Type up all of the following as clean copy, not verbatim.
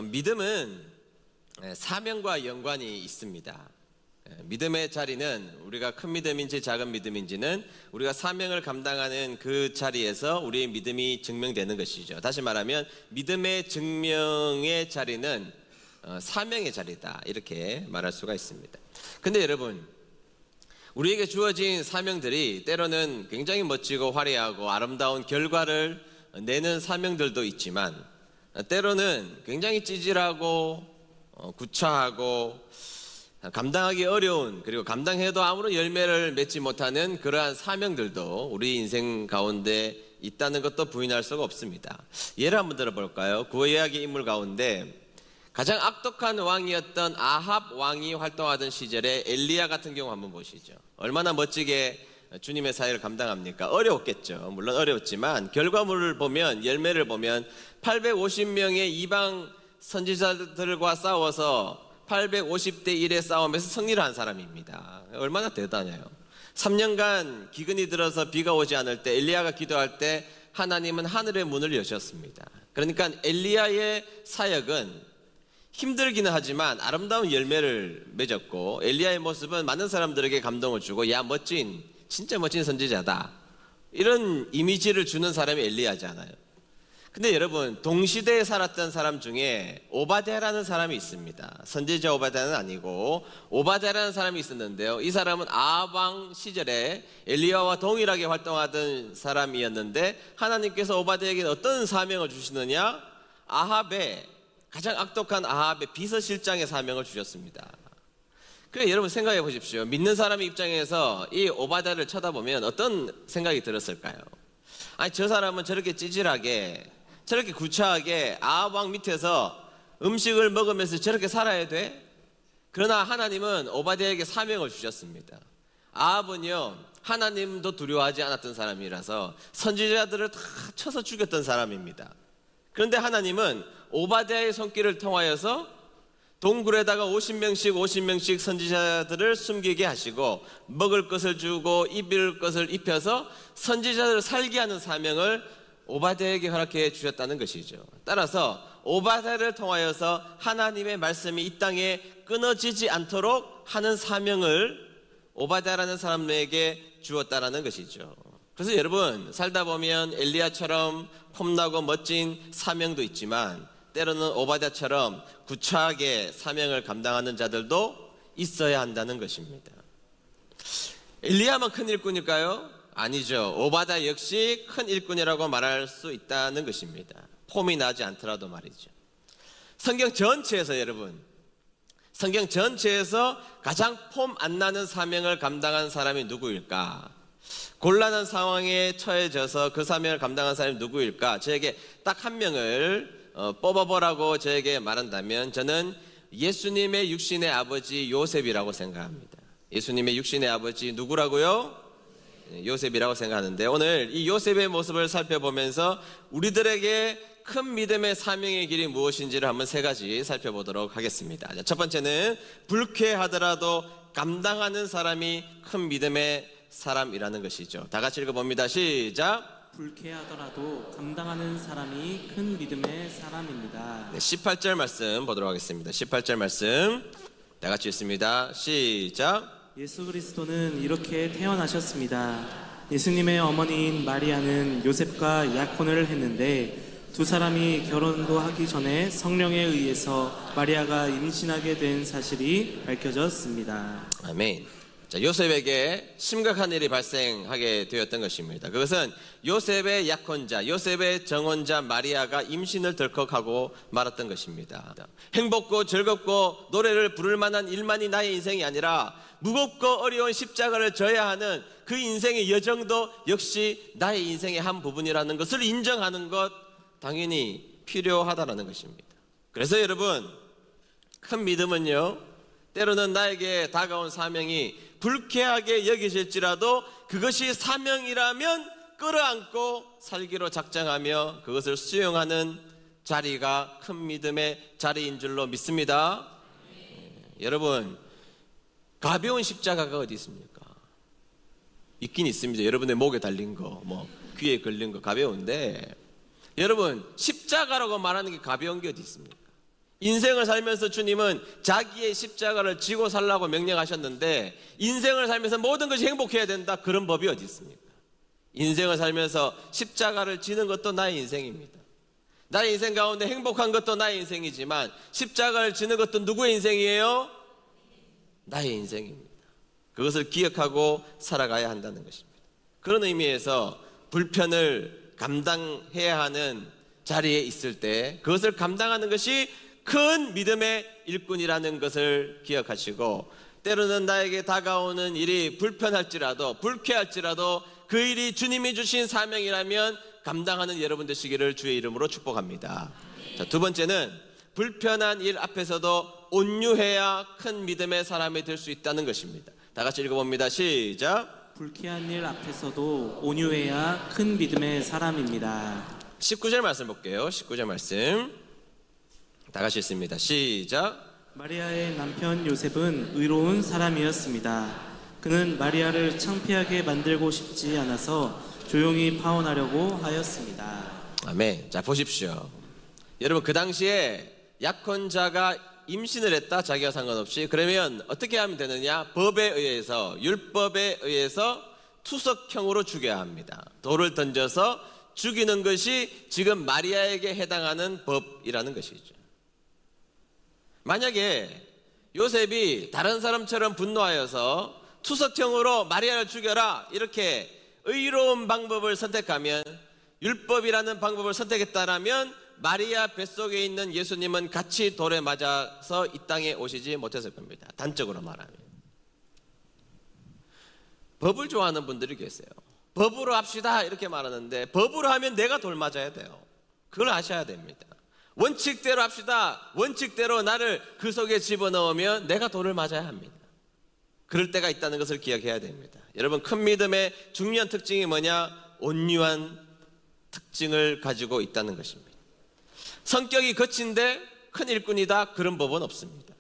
믿음은 사명과 연관이 있습니다. 믿음의 자리는 우리가 큰 믿음인지 작은 믿음인지는 우리가 사명을 감당하는 그 자리에서 우리의 믿음이 증명되는 것이죠. 다시 말하면 믿음의 증명의 자리는 사명의 자리다, 이렇게 말할 수가 있습니다. 근데 여러분, 우리에게 주어진 사명들이 때로는 굉장히 멋지고 화려하고 아름다운 결과를 내는 사명들도 있지만 때로는 굉장히 찌질하고 구차하고 감당하기 어려운, 그리고 감당해도 아무런 열매를 맺지 못하는 그러한 사명들도 우리 인생 가운데 있다는 것도 부인할 수가 없습니다. 예를 한번 들어볼까요? 구약의 인물 가운데 가장 악독한 왕이었던 아합 왕이 활동하던 시절에 엘리야 같은 경우 한번 보시죠. 얼마나 멋지게 주님의 사역을 감당합니까? 어려웠겠죠. 물론 어려웠지만 결과물을 보면, 열매를 보면 850명의 이방 선지자들과 싸워서 850대 1의 싸움에서 승리를 한 사람입니다. 얼마나 대단해요. 3년간 기근이 들어서 비가 오지 않을 때 엘리야가 기도할 때 하나님은 하늘의 문을 여셨습니다. 그러니까 엘리야의 사역은 힘들기는 하지만 아름다운 열매를 맺었고, 엘리야의 모습은 많은 사람들에게 감동을 주고, 야, 멋진, 진짜 멋진 선지자다, 이런 이미지를 주는 사람이 엘리야잖아요. 근데 여러분, 동시대에 살았던 사람 중에 오바댜라는 사람이 있습니다. 선지자 오바댜는 아니고 오바댜라는 사람이 있었는데요, 이 사람은 아합 왕 시절에 엘리야와 동일하게 활동하던 사람이었는데 하나님께서 오바댜에게 어떤 사명을 주시느냐? 아합의, 가장 악독한 아합의 비서실장의 사명을 주셨습니다. 그래, 여러분 생각해 보십시오. 믿는 사람의 입장에서 이 오바댜를 쳐다보면 어떤 생각이 들었을까요? 아니, 저 사람은 저렇게 찌질하게, 저렇게 구차하게 아합 왕 밑에서 음식을 먹으면서 저렇게 살아야 돼? 그러나 하나님은 오바댜에게 사명을 주셨습니다. 아합은요, 하나님도 두려워하지 않았던 사람이라서 선지자들을 다 쳐서 죽였던 사람입니다. 그런데 하나님은 오바댜의 손길을 통하여서 동굴에다가 50명씩 선지자들을 숨기게 하시고 먹을 것을 주고 입을 것을 입혀서 선지자들을 살게 하는 사명을 오바댜에게 허락해 주셨다는 것이죠. 따라서 오바댜를 통하여서 하나님의 말씀이 이 땅에 끊어지지 않도록 하는 사명을 오바댜라는 사람에게 주었다라는 것이죠. 그래서 여러분, 살다 보면 엘리야처럼 폼나고 멋진 사명도 있지만 때로는 오바댜처럼 구차하게 사명을 감당하는 자들도 있어야 한다는 것입니다. 엘리야만 큰 일꾼일까요? 아니죠. 오바댜 역시 큰 일꾼이라고 말할 수 있다는 것입니다. 폼이 나지 않더라도 말이죠. 성경 전체에서, 여러분, 성경 전체에서 가장 폼 안 나는 사명을 감당한 사람이 누구일까? 곤란한 상황에 처해져서 그 사명을 감당한 사람이 누구일까? 저에게 딱 한 명을 뽑아보라고 저에게 말한다면 저는 예수님의 육신의 아버지 요셉이라고 생각합니다. 예수님의 육신의 아버지 누구라고요? 요셉이라고 생각하는데, 오늘 이 요셉의 모습을 살펴보면서 우리들에게 큰 믿음의 사명의 길이 무엇인지를 한번 세 가지 살펴보도록 하겠습니다. 첫 번째는 불쾌하더라도 감당하는 사람이 큰 믿음의 사람이라는 것이죠. 다 같이 읽어봅니다. 시작. 불쾌하더라도 감당하는 사람이 큰 믿음의 사람입니다. 네, 18절 말씀 보도록 하겠습니다. 18절 말씀 다 같이 읽습니다. 시작. 예수 그리스도는 이렇게 태어나셨습니다. 예수님의 어머니인 마리아는 요셉과 약혼을 했는데 두 사람이 결혼도 하기 전에 성령에 의해서 마리아가 임신하게 된 사실이 밝혀졌습니다. 아멘. 자, 요셉에게 심각한 일이 발생하게 되었던 것입니다. 그것은 요셉의 약혼자, 요셉의 정혼자 마리아가 임신을 덜컥하고 말았던 것입니다. 행복고 즐겁고 노래를 부를 만한 일만이 나의 인생이 아니라 무겁고 어려운 십자가를 져야 하는 그 인생의 여정도 역시 나의 인생의 한 부분이라는 것을 인정하는 것, 당연히 필요하다라는 것입니다. 그래서 여러분, 큰 믿음은요, 때로는 나에게 다가온 사명이 불쾌하게 여기실지라도 그것이 사명이라면 끌어안고 살기로 작정하며 그것을 수용하는 자리가 큰 믿음의 자리인 줄로 믿습니다. 여러분, 가벼운 십자가가 어디 있습니까? 있긴 있습니다. 여러분의 목에 달린 거, 귀에 걸린 거 가벼운데, 여러분, 십자가라고 말하는 게 가벼운 게 어디 있습니까? 인생을 살면서 주님은 자기의 십자가를 지고 살라고 명령하셨는데 인생을 살면서 모든 것이 행복해야 된다, 그런 법이 어디 있습니까? 인생을 살면서 십자가를 지는 것도 나의 인생입니다. 나의 인생 가운데 행복한 것도 나의 인생이지만 십자가를 지는 것도 누구의 인생이에요? 나의 인생입니다. 그것을 기억하고 살아가야 한다는 것입니다. 그런 의미에서 불편을 감당해야 하는 자리에 있을 때 그것을 감당하는 것이 큰 믿음의 일꾼이라는 것을 기억하시고, 때로는 나에게 다가오는 일이 불편할지라도 불쾌할지라도 그 일이 주님이 주신 사명이라면 감당하는 여러분 되시기를 주의 이름으로 축복합니다. 자, 두 번째는 불편한 일 앞에서도 온유해야 큰 믿음의 사람이 될 수 있다는 것입니다. 다 같이 읽어봅니다. 시작. 불쾌한 일 앞에서도 온유해야 큰 믿음의 사람입니다. 19절 말씀 볼게요. 19절 말씀 다 같이 읽습니다. 시작. 마리아의 남편 요셉은 의로운 사람이었습니다. 그는 마리아를 창피하게 만들고 싶지 않아서 조용히 파혼하려고 하였습니다. 아멘. 자, 보십시오. 여러분, 그 당시에 약혼자가 임신을 했다, 자기와 상관없이, 그러면 어떻게 하면 되느냐? 법에 의해서, 율법에 의해서 투석형으로 죽여야 합니다. 돌을 던져서 죽이는 것이 지금 마리아에게 해당하는 법이라는 것이죠. 만약에 요셉이 다른 사람처럼 분노하여서 투석형으로 마리아를 죽여라, 이렇게 의로운 방법을 선택하면, 율법이라는 방법을 선택했다라면 마리아 뱃속에 있는 예수님은 같이 돌에 맞아서 이 땅에 오시지 못했을 겁니다. 단적으로 말하면. 법을 좋아하는 분들이 계세요. 법으로 합시다 이렇게 말하는데, 법으로 하면 내가 돌 맞아야 돼요. 그걸 아셔야 됩니다. 원칙대로 합시다, 원칙대로 나를 그 속에 집어넣으면 내가 돌을 맞아야 합니다. 그럴 때가 있다는 것을 기억해야 됩니다. 여러분, 큰 믿음의 중요한 특징이 뭐냐? 온유한 특징을 가지고 있다는 것입니다. 성격이 거친데 큰 일꾼이다, 그런 법은 없습니다.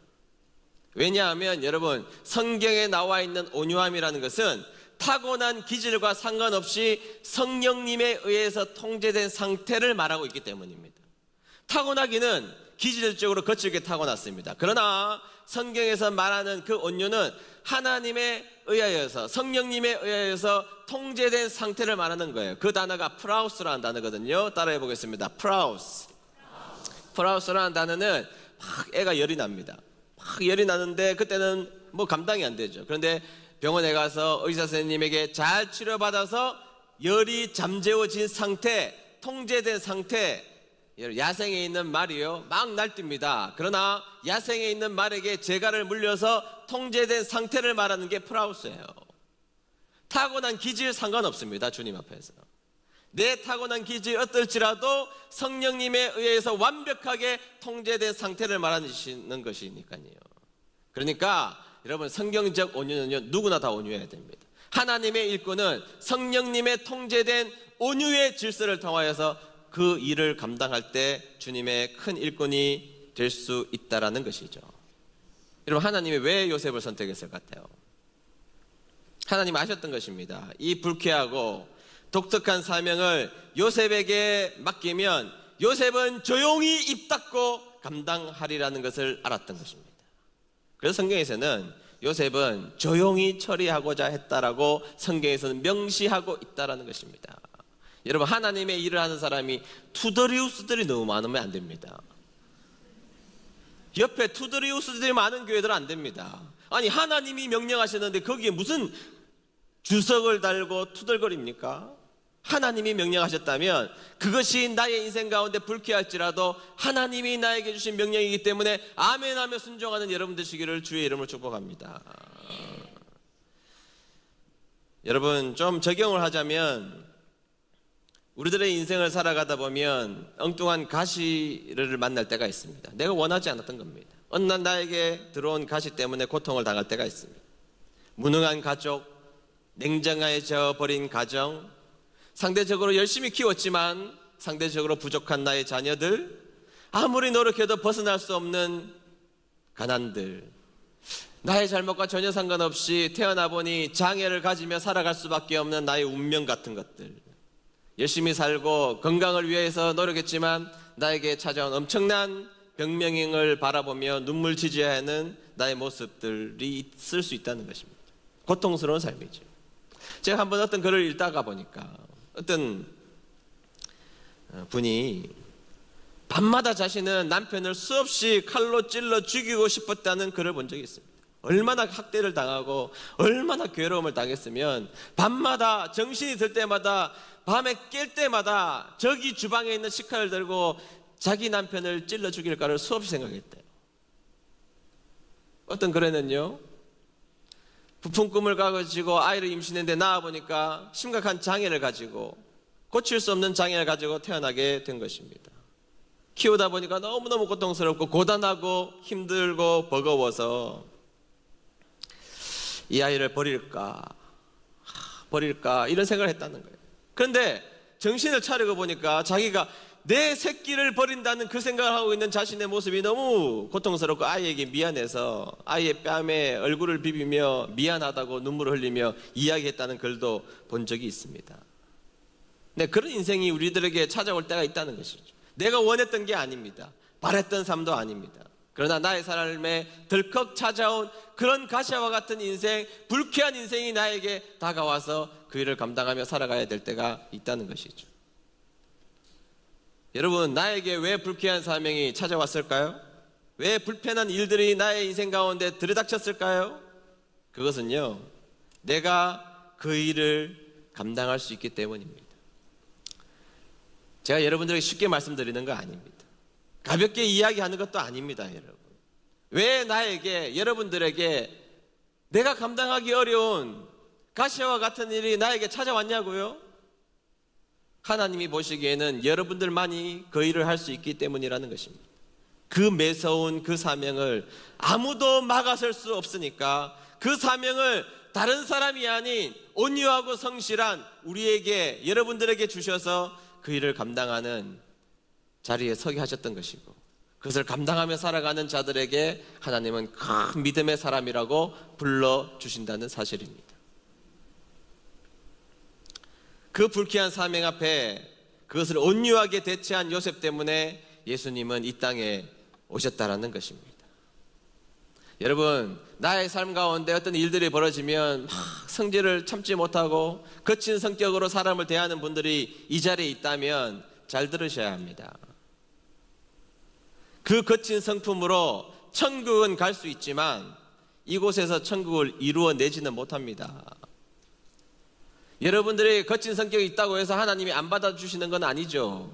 왜냐하면 여러분, 성경에 나와 있는 온유함이라는 것은 타고난 기질과 상관없이 성령님에 의해서 통제된 상태를 말하고 있기 때문입니다. 타고나기는 기질적으로 거칠게 타고났습니다. 그러나 성경에서 말하는 그 온유는 하나님에 의하여서, 성령님에 의하여서 통제된 상태를 말하는 거예요. 그 단어가 프라우스라는 단어거든요. 따라해 보겠습니다. 프라우스. 프라우스라는 단어는 막 애가 열이 납니다. 막 열이 나는데 그때는 뭐 감당이 안 되죠. 그런데 병원에 가서 의사 선생님에게 잘 치료받아서 열이 잠재워진 상태, 통제된 상태, 야생에 있는 말이요, 막 날뜁니다. 그러나 야생에 있는 말에게 재갈을 물려서 통제된 상태를 말하는 게 프라우스예요. 타고난 기질 상관없습니다. 주님 앞에서 내 타고난 기질이 어떨지라도 성령님에 의해서 완벽하게 통제된 상태를 말하는 것이니까요. 그러니까 여러분, 성경적 온유는요, 누구나 다 온유해야 됩니다. 하나님의 일꾼은 성령님의 통제된 온유의 질서를 통하여서 그 일을 감당할 때 주님의 큰 일꾼이 될 수 있다라는 것이죠. 여러분, 하나님이 왜 요셉을 선택했을 것 같아요? 하나님 아셨던 것입니다. 이 불쾌하고 독특한 사명을 요셉에게 맡기면 요셉은 조용히 입 닫고 감당하리라는 것을 알았던 것입니다. 그래서 성경에서는 요셉은 조용히 처리하고자 했다라고 성경에서는 명시하고 있다라는 것입니다. 여러분, 하나님의 일을 하는 사람이 투더리우스들이 너무 많으면 안 됩니다. 옆에 투더리우스들이 많은 교회들은 안 됩니다. 아니, 하나님이 명령하셨는데 거기에 무슨 주석을 달고 투덜거립니까? 하나님이 명령하셨다면 그것이 나의 인생 가운데 불쾌할지라도 하나님이 나에게 주신 명령이기 때문에 아멘하며 순종하는 여러분 되시기를 주의 이름으로 축복합니다. 여러분, 좀 적용을 하자면 우리들의 인생을 살아가다 보면 엉뚱한 가시를 만날 때가 있습니다. 내가 원하지 않았던 겁니다. 어느 날 나에게 들어온 가시 때문에 고통을 당할 때가 있습니다. 무능한 가족, 냉정해져 버린 가정, 상대적으로 열심히 키웠지만 상대적으로 부족한 나의 자녀들, 아무리 노력해도 벗어날 수 없는 가난들, 나의 잘못과 전혀 상관없이 태어나 보니 장애를 가지며 살아갈 수밖에 없는 나의 운명 같은 것들, 열심히 살고 건강을 위해서 노력했지만 나에게 찾아온 엄청난 병명행을 바라보며 눈물 지지해야 하는 나의 모습들이 있을 수 있다는 것입니다. 고통스러운 삶이죠. 제가 한번 어떤 글을 읽다가 보니까 어떤 분이 밤마다 자신은 남편을 수없이 칼로 찔러 죽이고 싶었다는 글을 본 적이 있습니다. 얼마나 학대를 당하고 얼마나 괴로움을 당했으면 밤마다 정신이 들 때마다 밤에 깰 때마다 저기 주방에 있는 식칼을 들고 자기 남편을 찔러 죽일까를 수없이 생각했대요. 어떤 글에는요, 부푼 꿈을 가지고 아이를 임신했는데 낳아보니까 심각한 장애를 가지고 고칠 수 없는 장애를 가지고 태어나게 된 것입니다. 키우다 보니까 너무너무 고통스럽고 고단하고 힘들고 버거워서 이 아이를 버릴까 이런 생각을 했다는 거예요. 그런데 정신을 차리고 보니까 자기가 내 새끼를 버린다는 그 생각을 하고 있는 자신의 모습이 너무 고통스럽고 아이에게 미안해서 아이의 뺨에 얼굴을 비비며 미안하다고 눈물을 흘리며 이야기했다는 글도 본 적이 있습니다. 네, 그런 인생이 우리들에게 찾아올 때가 있다는 것이죠. 내가 원했던 게 아닙니다. 바랬던 삶도 아닙니다. 그러나 나의 삶에 덜컥 찾아온 그런 가시와 같은 인생, 불쾌한 인생이 나에게 다가와서 그 일을 감당하며 살아가야 될 때가 있다는 것이죠. 여러분, 나에게 왜 불쾌한 사명이 찾아왔을까요? 왜 불편한 일들이 나의 인생 가운데 들이닥쳤을까요? 그것은요, 내가 그 일을 감당할 수 있기 때문입니다. 제가 여러분들에게 쉽게 말씀드리는 거 아닙니다. 가볍게 이야기하는 것도 아닙니다, 여러분. 왜 나에게, 여러분들에게 내가 감당하기 어려운 가시와 같은 일이 나에게 찾아왔냐고요? 하나님이 보시기에는 여러분들만이 그 일을 할 수 있기 때문이라는 것입니다. 그 매서운 그 사명을 아무도 막아설 수 없으니까 그 사명을 다른 사람이 아닌 온유하고 성실한 우리에게, 여러분들에게 주셔서 그 일을 감당하는 자리에 서게 하셨던 것이고, 그것을 감당하며 살아가는 자들에게 하나님은 큰 믿음의 사람이라고 불러주신다는 사실입니다. 그 불쾌한 사명 앞에 그것을 온유하게 대처한 요셉 때문에 예수님은 이 땅에 오셨다라는 것입니다. 여러분, 나의 삶 가운데 어떤 일들이 벌어지면 막 성질을 참지 못하고 거친 성격으로 사람을 대하는 분들이 이 자리에 있다면 잘 들으셔야 합니다. 그 거친 성품으로 천국은 갈 수 있지만 이곳에서 천국을 이루어내지는 못합니다. 여러분들이 거친 성격이 있다고 해서 하나님이 안 받아주시는 건 아니죠.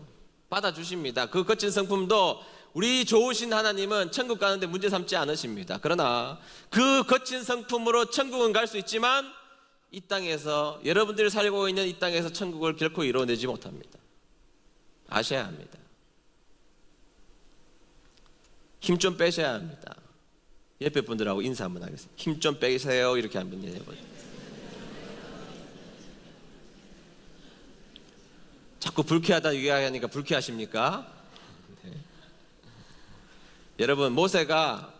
받아주십니다. 그 거친 성품도 우리 좋으신 하나님은 천국 가는데 문제 삼지 않으십니다. 그러나 그 거친 성품으로 천국은 갈 수 있지만 이 땅에서, 여러분들이 살고 있는 이 땅에서 천국을 결코 이루어내지 못합니다. 아셔야 합니다. 힘 좀 빼셔야 합니다. 옆에 분들하고 인사 한번 하겠습니다. 힘 좀 빼세요. 이렇게 한번 해보세요. 자꾸 불쾌하다 이야기하니까 불쾌하십니까? 네. 여러분, 모세가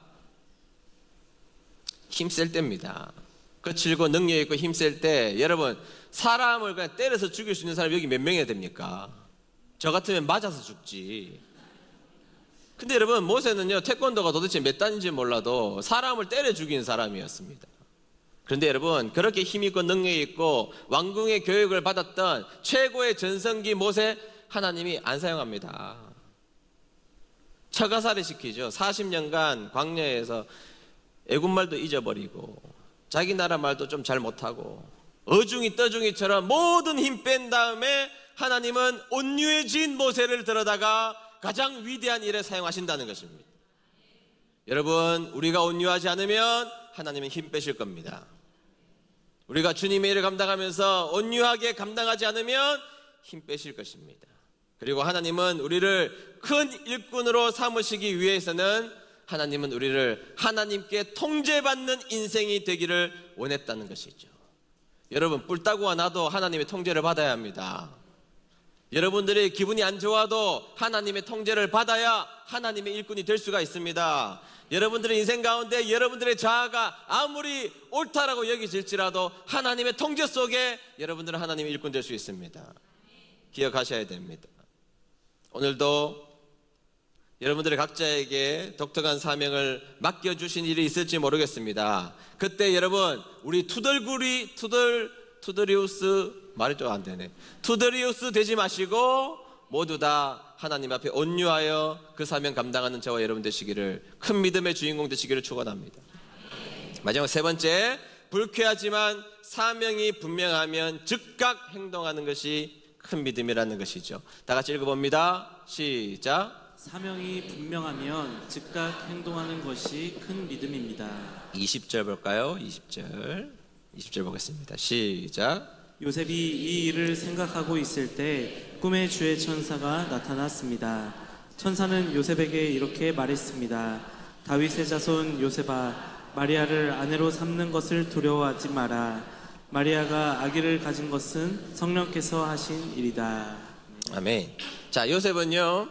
힘셀 때입니다. 거칠고 능력 있고 힘셀 때, 여러분, 사람을 그냥 때려서 죽일 수 있는 사람이 여기 몇 명이나 됩니까? 저 같으면 맞아서 죽지. 근데 여러분, 모세는요, 태권도가 도대체 몇 단인지 몰라도 사람을 때려 죽이는 사람이었습니다. 그런데 여러분, 그렇게 힘있고 능력이 있고 왕궁의 교육을 받았던 최고의 전성기 모세, 하나님이 안 사용합니다. 처가살이 시키죠. 40년간 광야에서 애국말도 잊어버리고 자기 나라 말도 좀 잘 못하고 어중이 떠중이처럼 모든 힘 뺀 다음에 하나님은 온유해진 모세를 들어다가 가장 위대한 일에 사용하신다는 것입니다. 여러분, 우리가 온유하지 않으면 하나님은 힘 빼실 겁니다. 우리가 주님의 일을 감당하면서 온유하게 감당하지 않으면 힘 빼실 것입니다. 그리고 하나님은 우리를 큰 일꾼으로 삼으시기 위해서는 하나님은 우리를 하나님께 통제받는 인생이 되기를 원했다는 것이죠. 여러분, 뿔따구와 나도 하나님의 통제를 받아야 합니다. 여러분들이 기분이 안 좋아도 하나님의 통제를 받아야 하나님의 일꾼이 될 수가 있습니다. 여러분들의 인생 가운데 여러분들의 자아가 아무리 옳다라고 여기질지라도 하나님의 통제 속에 여러분들은 하나님의 일꾼 될 수 있습니다. 기억하셔야 됩니다. 오늘도 여러분들의 각자에게 독특한 사명을 맡겨주신 일이 있을지 모르겠습니다. 그때 여러분, 우리 투더리우스 말이 좀 안 되네. 투더리우스 되지 마시고 모두 다 하나님 앞에 온유하여 그 사명 감당하는 저와 여러분 되시기를, 큰 믿음의 주인공 되시기를 축원합니다. 마지막 세 번째, 불쾌하지만 사명이 분명하면 즉각 행동하는 것이 큰 믿음이라는 것이죠. 다 같이 읽어봅니다. 시작. 사명이 분명하면 즉각 행동하는 것이 큰 믿음입니다. 20절 볼까요? 20절 보겠습니다. 시작. 요셉이 이 일을 생각하고 있을 때 꿈에 주의 천사가 나타났습니다. 천사는 요셉에게 이렇게 말했습니다. 다윗의 자손 요셉아, 마리아를 아내로 삼는 것을 두려워하지 마라. 마리아가 아기를 가진 것은 성령께서 하신 일이다. 아멘. 자, 요셉은요,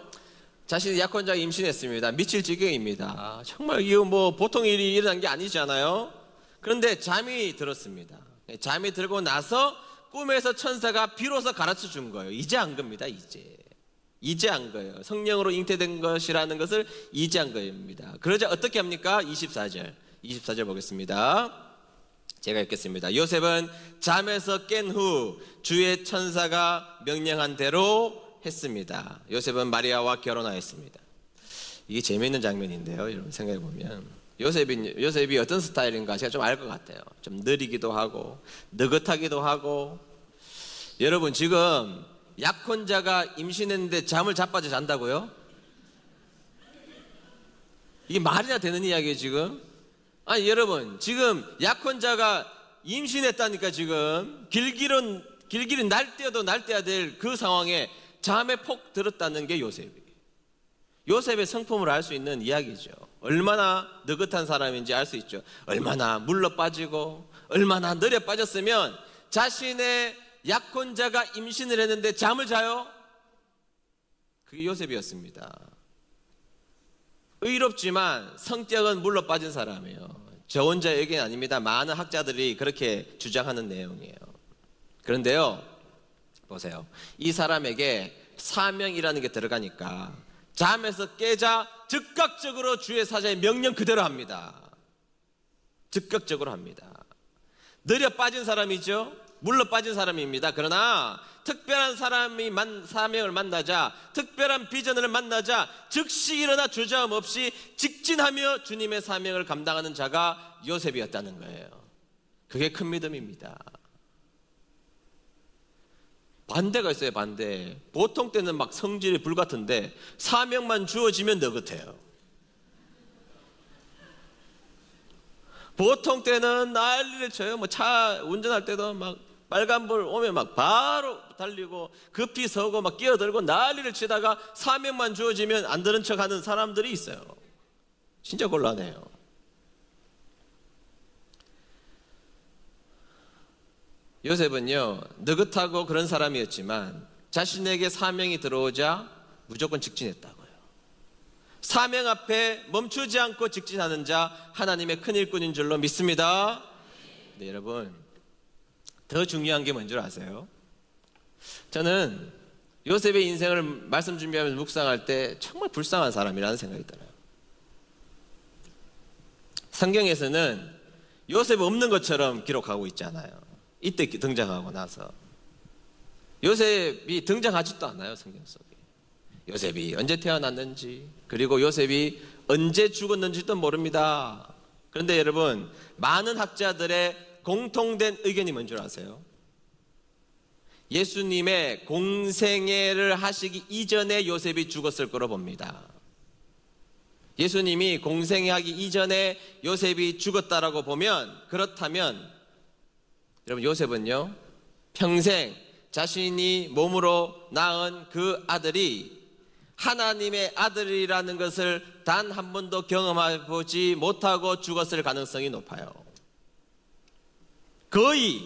자신의 약혼자가 임신했습니다. 미칠 지경입니다. 정말 이거 뭐 보통 일이 일어난 게 아니잖아요. 그런데 잠이 들었습니다. 잠이 들고 나서 꿈에서 천사가 비로소 가르쳐 준 거예요. 이제 안 겁니다. 이제 안 거예요. 성령으로 잉태된 것이라는 것을 이제 안 겁니다. 그러자 어떻게 합니까? 24절 보겠습니다. 제가 읽겠습니다. 요셉은 잠에서 깬 후 주의 천사가 명령한 대로 했습니다. 요셉은 마리아와 결혼하였습니다. 이게 재미있는 장면인데요. 여러분 생각해 보면 요셉이 어떤 스타일인가 제가 좀 알 것 같아요. 좀 느리기도 하고 느긋하기도 하고. 여러분, 지금 약혼자가 임신했는데 잠을 자빠져 잔다고요? 이게 말이나 되는 이야기예요 지금? 아니 여러분, 지금 약혼자가 임신했다니까. 지금 길길이 날뛰어도 날뛰어야 될 그 상황에 잠에 폭 들었다는 게 요셉의 성품을 알 수 있는 이야기죠. 얼마나 느긋한 사람인지 알 수 있죠. 얼마나 물러 빠지고 얼마나 느려 빠졌으면 자신의 약혼자가 임신을 했는데 잠을 자요? 그게 요셉이었습니다. 의롭지만 성격은 물러 빠진 사람이에요. 저 혼자 얘기는 아닙니다. 많은 학자들이 그렇게 주장하는 내용이에요. 그런데요, 보세요. 이 사람에게 사명이라는 게 들어가니까 잠에서 깨자 즉각적으로 주의 사자의 명령 그대로 합니다. 즉각적으로 합니다. 느려 빠진 사람이죠. 물러 빠진 사람입니다. 그러나 특별한 사람이 사명을 만나자, 특별한 비전을 만나자 즉시 일어나 주저함 없이 직진하며 주님의 사명을 감당하는 자가 요셉이었다는 거예요. 그게 큰 믿음입니다. 반대가 있어요. 반대. 보통 때는 막 성질이 불같은데 사명만 주어지면 느긋해요. 보통 때는 난리를 쳐요. 뭐 차 운전할 때도 막 빨간불 오면 막 바로 달리고 급히 서고 막 끼어들고 난리를 치다가 사명만 주어지면 안 들은 척하는 사람들이 있어요. 진짜 곤란해요. 요셉은요, 느긋하고 그런 사람이었지만 자신에게 사명이 들어오자 무조건 직진했다고요. 사명 앞에 멈추지 않고 직진하는 자, 하나님의 큰 일꾼인 줄로 믿습니다. 네, 여러분, 더 중요한 게 뭔지 아세요? 저는 요셉의 인생을 말씀 준비하면서 묵상할 때 정말 불쌍한 사람이라는 생각이 들어요. 성경에서는 요셉 없는 것처럼 기록하고 있잖아요. 이때 등장하고 나서 요셉이 등장하지도 않아요. 성경 속에 요셉이 언제 태어났는지, 그리고 요셉이 언제 죽었는지도 모릅니다. 그런데 여러분, 많은 학자들의 공통된 의견이 뭔 줄 아세요? 예수님의 공생애를 하시기 이전에 요셉이 죽었을 거로 봅니다. 예수님이 공생애하기 이전에 요셉이 죽었다라고 보면, 그렇다면 여러분, 요셉은요, 평생 자신이 몸으로 낳은 그 아들이 하나님의 아들이라는 것을 단 한 번도 경험해보지 못하고 죽었을 가능성이 높아요. 거의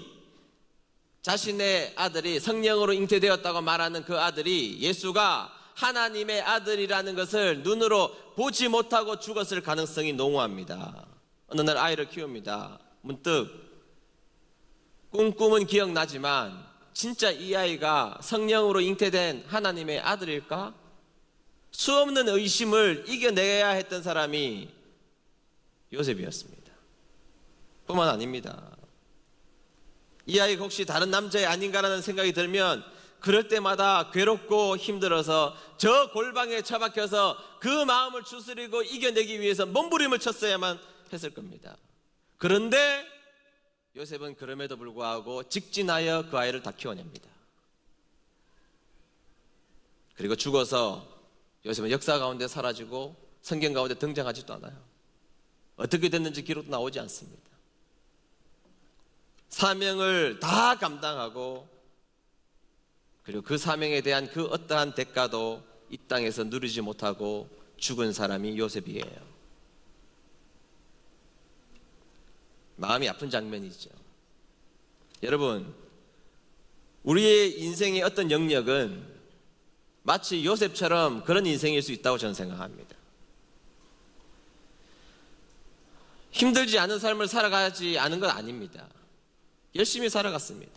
자신의 아들이 성령으로 잉태되었다고 말하는 그 아들이 예수가 하나님의 아들이라는 것을 눈으로 보지 못하고 죽었을 가능성이 농후합니다. 어느 날 아이를 키웁니다. 문득 꿈은 기억나지만 진짜 이 아이가 성령으로 잉태된 하나님의 아들일까? 수없는 의심을 이겨내야 했던 사람이 요셉이었습니다. 뿐만 아닙니다. 이 아이가 혹시 다른 남자애 아닌가라는 생각이 들면 그럴 때마다 괴롭고 힘들어서 저 골방에 처박혀서 그 마음을 추스리고 이겨내기 위해서 몸부림을 쳤어야만 했을 겁니다. 그런데 요셉은 그럼에도 불구하고 직진하여 그 아이를 다 키워냅니다. 그리고 죽어서 요셉은 역사 가운데 사라지고 성경 가운데 등장하지도 않아요. 어떻게 됐는지 기록도 나오지 않습니다. 사명을 다 감당하고 그리고 그 사명에 대한 그 어떠한 대가도 이 땅에서 누리지 못하고 죽은 사람이 요셉이에요. 마음이 아픈 장면이죠. 여러분, 우리의 인생의 어떤 영역은 마치 요셉처럼 그런 인생일 수 있다고 저는 생각합니다. 힘들지 않은 삶을 살아가지 않은 건 아닙니다. 열심히 살아갔습니다.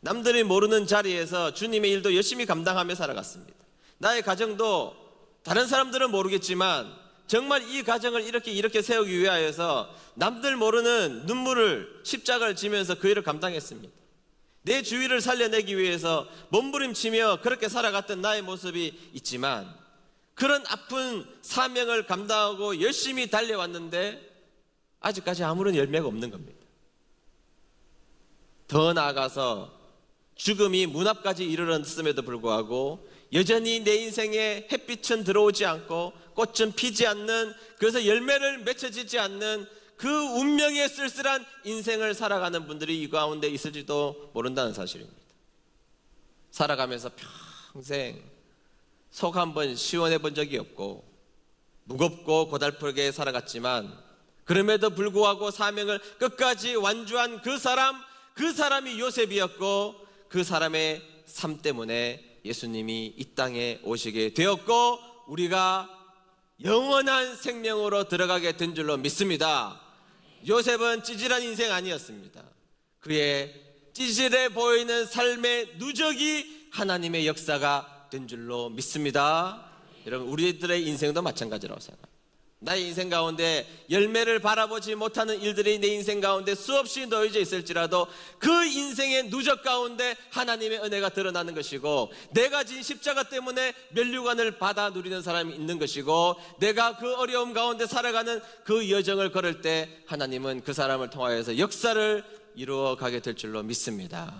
남들이 모르는 자리에서 주님의 일도 열심히 감당하며 살아갔습니다. 나의 가정도 다른 사람들은 모르겠지만 정말 이 가정을 이렇게 세우기 위하여서 남들 모르는 눈물을 십자가를 지면서 그 일을 감당했습니다. 내 주위를 살려내기 위해서 몸부림치며 그렇게 살아갔던 나의 모습이 있지만 그런 아픈 사명을 감당하고 열심히 달려왔는데 아직까지 아무런 열매가 없는 겁니다. 더 나아가서 죽음이 문 앞까지 이르렀음에도 불구하고 여전히 내 인생에 햇빛은 들어오지 않고 꽃은 피지 않는, 그래서 열매를 맺혀지지 않는 그 운명의 쓸쓸한 인생을 살아가는 분들이 이 가운데 있을지도 모른다는 사실입니다. 살아가면서 평생 속 한번 시원해 본 적이 없고 무겁고 고달프게 살아갔지만 그럼에도 불구하고 사명을 끝까지 완주한 그 사람이 요셉이었고 그 사람의 삶 때문에 예수님이 이 땅에 오시게 되었고 우리가 영원한 생명으로 들어가게 된 줄로 믿습니다. 요셉은 찌질한 인생 아니었습니다. 그의 찌질해 보이는 삶의 누적이 하나님의 역사가 된 줄로 믿습니다. 여러분, 우리들의 인생도 마찬가지라고 생각합니다. 나의 인생 가운데 열매를 바라보지 못하는 일들이 내 인생 가운데 수없이 놓여져 있을지라도 그 인생의 누적 가운데 하나님의 은혜가 드러나는 것이고 내가 진 십자가 때문에 면류관을 받아 누리는 사람이 있는 것이고 내가 그 어려움 가운데 살아가는 그 여정을 걸을 때 하나님은 그 사람을 통하여서 역사를 이루어가게 될 줄로 믿습니다.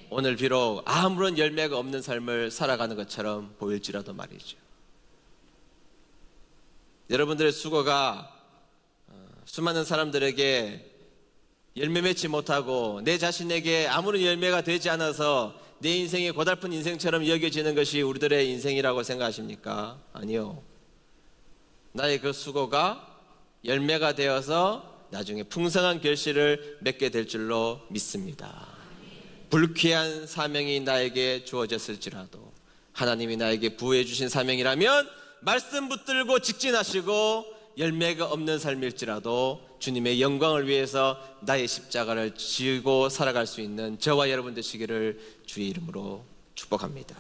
오늘 비록 아무런 열매가 없는 삶을 살아가는 것처럼 보일지라도 말이죠. 여러분들의 수고가 수많은 사람들에게 열매 맺지 못하고 내 자신에게 아무런 열매가 되지 않아서 내 인생이 고달픈 인생처럼 여겨지는 것이 우리들의 인생이라고 생각하십니까? 아니요. 나의 그 수고가 열매가 되어서 나중에 풍성한 결실을 맺게 될 줄로 믿습니다. 불쾌한 사명이 나에게 주어졌을지라도 하나님이 나에게 부여해 주신 사명이라면 말씀 붙들고 직진하시고 열매가 없는 삶일지라도 주님의 영광을 위해서 나의 십자가를 지고 살아갈 수 있는 저와 여러분 되시기를 주의 이름으로 축복합니다.